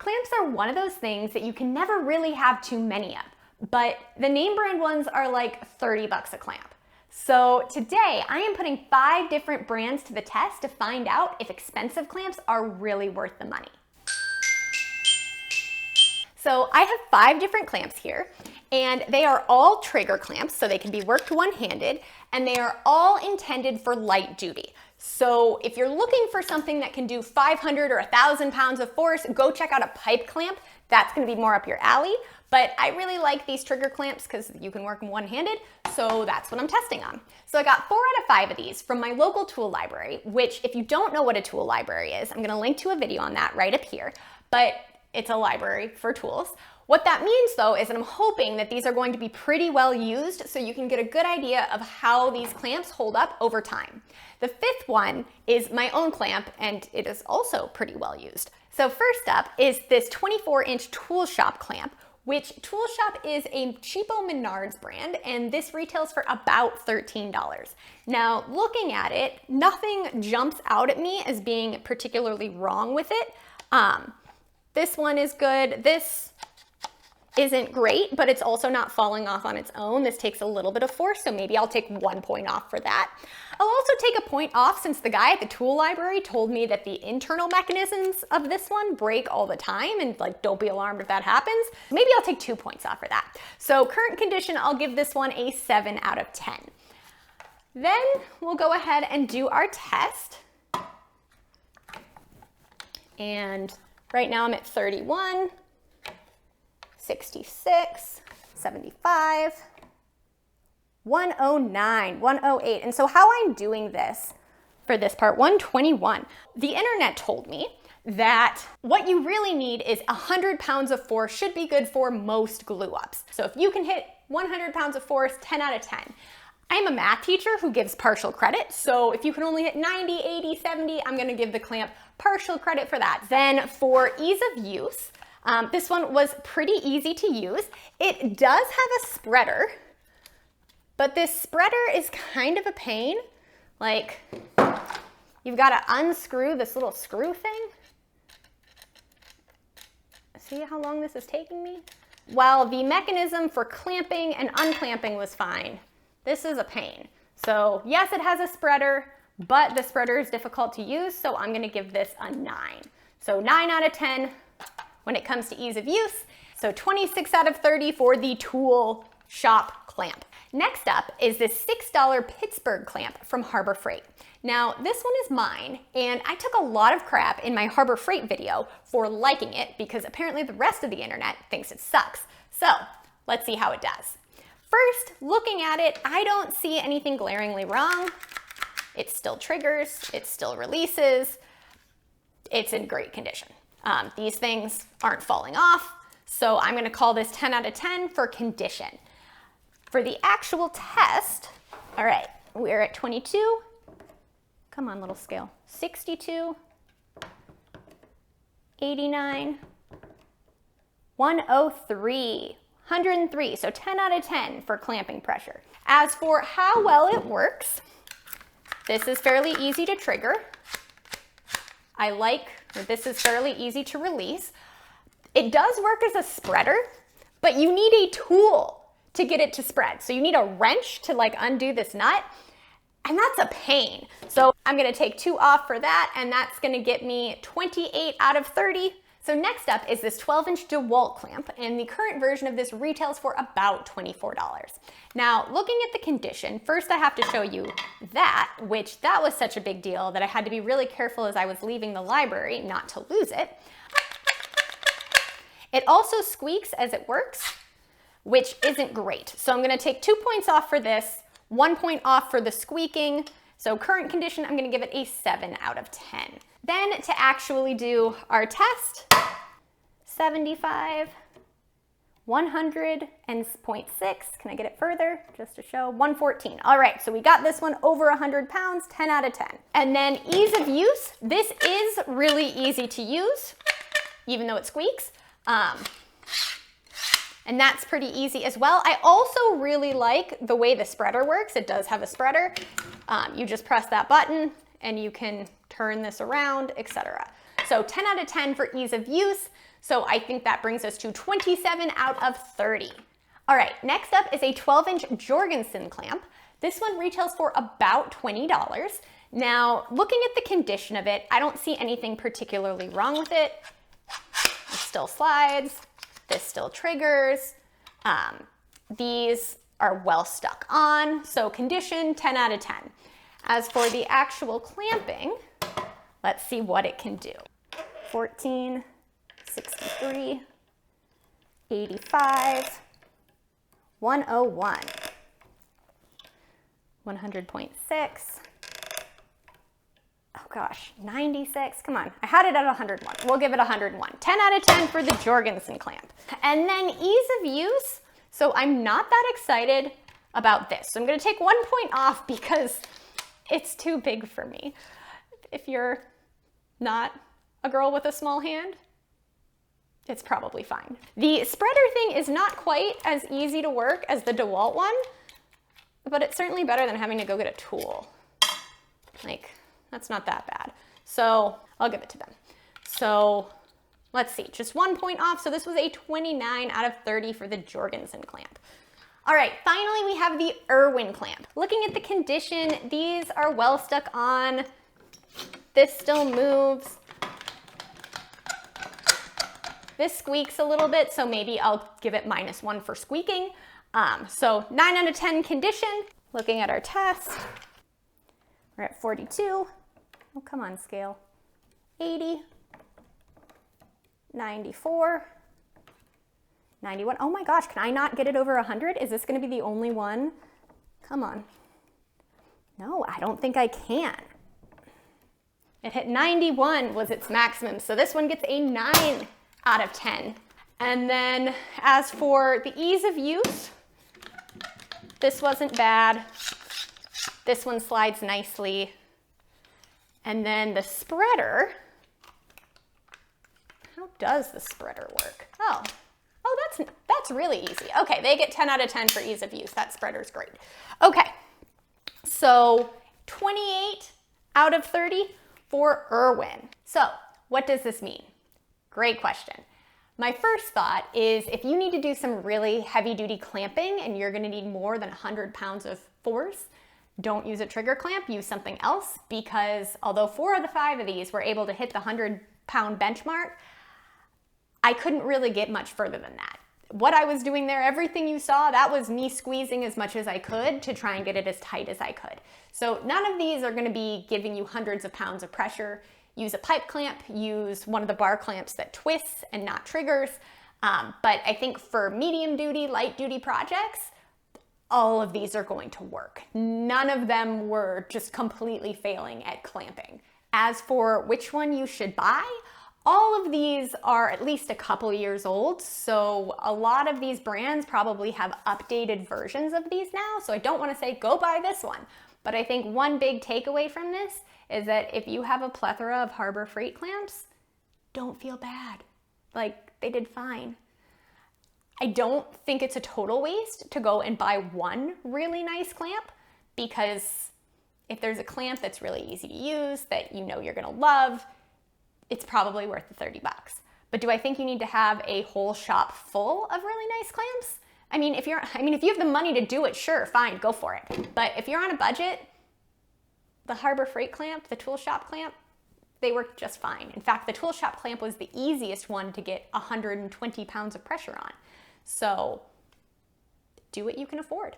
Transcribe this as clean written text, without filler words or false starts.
Clamps are one of those things that you can never really have too many of, but the name brand ones are like 30 bucks a clamp. So today I am putting 5 different brands to the test to find out if expensive clamps are really worth the money. So I have 5 different clamps here, and they are all trigger clamps, so they can be worked one-handed, and they are all intended for light duty. So if you're looking for something that can do 500 or 1,000 pounds of force, go check out a pipe clamp. That's gonna be more up your alley. But I really like these trigger clamps because you can work them one-handed, so that's what I'm testing on. So I got 4 out of 5 of these from my local tool library, which if you don't know what a tool library is, I'm gonna link to a video on that right up here, but it's a library for tools. What that means though is that I'm hoping that these are going to be pretty well used so you can get a good idea of how these clamps hold up over time. The 5th one is my own clamp, and it is also pretty well used. So first up is this 24-inch Toolshop clamp, which Toolshop is a cheapo Menards brand, and this retails for about $13. Now, looking at it, nothing jumps out at me as being particularly wrong with it. This one is good. This isn't great, but it's also not falling off on its own. This takes a little bit of force, so maybe I'll take 1 point off for that. I'll also take a point off since the guy at the tool library told me that the internal mechanisms of this one break all the time, and like, don't be alarmed if that happens. Maybe I'll take 2 points off for that. So current condition, I'll give this one a 7 out of 10. Then we'll go ahead and do our test. And right now I'm at 31, 66, 75, 109, 108. And so how I'm doing this for this part, 121, the internet told me that what you really need is 100 pounds of force should be good for most glue ups. So if you can hit 100 pounds of force, 10 out of 10. I'm a math teacher who gives partial credit, so if you can only hit 90, 80, 70, I'm gonna give the clamp partial credit for that. Then for ease of use, this one was pretty easy to use. It does have a spreader, but this spreader is kind of a pain. Like, you've gotta unscrew this little screw thing. See how long this is taking me? While the mechanism for clamping and unclamping was fine, this is a pain. So yes, it has a spreader, but the spreader is difficult to use, so I'm gonna give this a 9. So 9 out of 10 when it comes to ease of use. So 26 out of 30 for the Toolshop clamp. Next up is this $6 Pittsburg clamp from Harbor Freight. Now, this one is mine, and I took a lot of crap in my Harbor Freight video for liking it because apparently the rest of the internet thinks it sucks. So let's see how it does. First, looking at it, I don't see anything glaringly wrong. It still triggers, it still releases. It's in great condition. These things aren't falling off, so I'm gonna call this 10 out of 10 for condition. For the actual test, all right, we're at 22. Come on, little scale. 62, 89, 103. 103, so 10 out of 10 for clamping pressure. As for how well it works, this is fairly easy to trigger. I like that this is fairly easy to release. It does work as a spreader, but you need a tool to get it to spread. So you need a wrench to like undo this nut, and that's a pain. So I'm gonna take 2 off for that, and that's gonna get me 28 out of 30. So next up is this 12-inch Dewalt clamp, and the current version of this retails for about $24. Now, looking at the condition, first I have to show you that was such a big deal that I had to be really careful as I was leaving the library not to lose it. It also squeaks as it works, which isn't great. So I'm gonna take 2 points off for this, 1 point off for the squeaking. So current condition, I'm gonna give it a 7 out of 10. Then to actually do our test, 75, 100 and 0.6. Can I get it further just to show? 114. All right, so we got this one over 100 pounds, 10 out of 10. And then ease of use, this is really easy to use, even though it squeaks. And that's pretty easy as well. I also really like the way the spreader works. It does have a spreader. You just press that button and you can turn this around, etc. So 10 out of 10 for ease of use. So I think that brings us to 27 out of 30. All right, next up is a 12-inch Jorgensen clamp. This one retails for about $20. Now, looking at the condition of it, I don't see anything particularly wrong with it. It still slides, this still triggers. These are well stuck on, so condition 10 out of 10. As for the actual clamping, let's see what it can do. 14, 63, 85, 101, 100.6, oh gosh, 96, come on. I had it at 101, we'll give it 101. 10 out of 10 for the Jorgensen clamp. And then ease of use, so I'm not that excited about this. So I'm gonna take 1 point off because it's too big for me. If you're not a girl with a small hand, it's probably fine. The spreader thing is not quite as easy to work as the Dewalt one, but it's certainly better than having to go get a tool. Like, that's not that bad. So I'll give it to them. So let's see, just 1 point off. So this was a 29 out of 30 for the Jorgensen clamp. All right, finally we have the Irwin clamp. Looking at the condition, these are well stuck on. This still moves. This squeaks a little bit, so maybe I'll give it -1 for squeaking. So 9 out of 10 condition. Looking at our test, we're at 42. Oh, come on, scale. 80, 94, 91. Oh my gosh, can I not get it over 100? Is this gonna be the only one? Come on. No, I don't think I can. It hit 91 was its maximum, so this one gets a 9 out of 10. And then as for the ease of use, this wasn't bad. This one slides nicely. And then the spreader, how does the spreader work? Oh, that's really easy. Okay, they get 10 out of 10 for ease of use. That spreader's great. Okay, so 28 out of 30 for Irwin. So what does this mean? Great question. My first thought is if you need to do some really heavy duty clamping and you're gonna need more than 100 pounds of force, don't use a trigger clamp, use something else, because although 4 of the 5 of these were able to hit the 100-pound benchmark, I couldn't really get much further than that. What I was doing there, everything you saw, that was me squeezing as much as I could to try and get it as tight as I could. So none of these are gonna be giving you hundreds of pounds of pressure. Use a pipe clamp, use one of the bar clamps that twists and not triggers. But I think for medium duty, light duty projects, all of these are going to work. None of them were just completely failing at clamping. As for which one you should buy, all of these are at least a couple years old, so a lot of these brands probably have updated versions of these now, so I don't want to say go buy this one. But I think one big takeaway from this is that if you have a plethora of Harbor Freight clamps, don't feel bad. Like, they did fine. I don't think it's a total waste to go and buy one really nice clamp, because if there's a clamp that's really easy to use, that you know you're gonna love, it's probably worth the 30 bucks. But do I think you need to have a whole shop full of really nice clamps? I mean, if you have the money to do it, sure, fine, go for it. But if you're on a budget, the Harbor Freight clamp, the Toolshop clamp, they work just fine. In fact, the Toolshop clamp was the easiest one to get 120 pounds of pressure on. So do what you can afford.